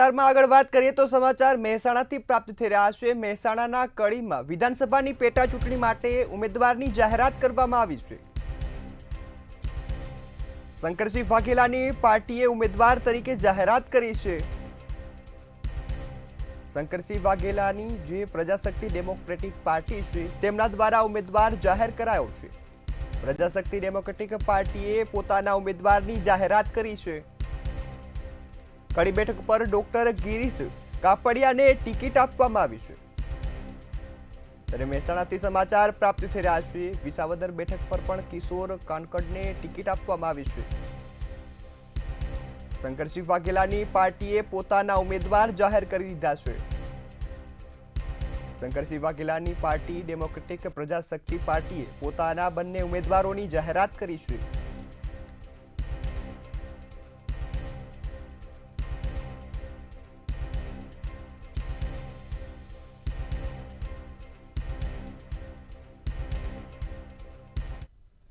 સમાચારમાં આગળ વાત કરીએ તો સમાચાર મહેસાણાથી પ્રાપ્ત થઈ રહ્યા છે। મહેસાણાના કડીમાં વિધાનસભાની પેટા ચૂંટણી માટે ઉમેદવારની જાહેરાત કરવામાં આવી છે। શંકરસિંહ વાઘેલાની પાર્ટીએ ઉમેદવાર તરીકે જાહેરાત કરી છે। શંકરસિંહ વાઘેલાની જે પ્રજાશક્તિ ડેમોક્રેટિક પાર્ટી છે તેમના દ્વારા ઉમેદવાર જાહેર કરાયો છે। પ્રજાશક્તિ ડેમોક્રેટિક પાર્ટીએ પોતાના ઉમેદવારની જાહેરાત કરી છે। કડી બેઠક પર ડોક્ટર ગિરીશ કાપડિયાને ટિકિટ આપવામાં આવી છે। ત્યારે મહેસાણાથી સમાચાર પ્રાપ્ત થઈ રહ્યા છે। વિસાવદર બેઠક પર પણ કિશોર કાનકડને ટિકિટ આપવામાં આવી છે। શંકરસિંહ વાઘેલાની પાર્ટીએ પોતાના ઉમેદવાર જાહેર કરી દીધા છે। શંકરસિંહ વાઘેલાની પાર્ટી ડેમોક્રેટિક પ્રજાશક્તિ પાર્ટીએ પોતાના બંને ઉમેદવારોની જાહેરાત કરી છે।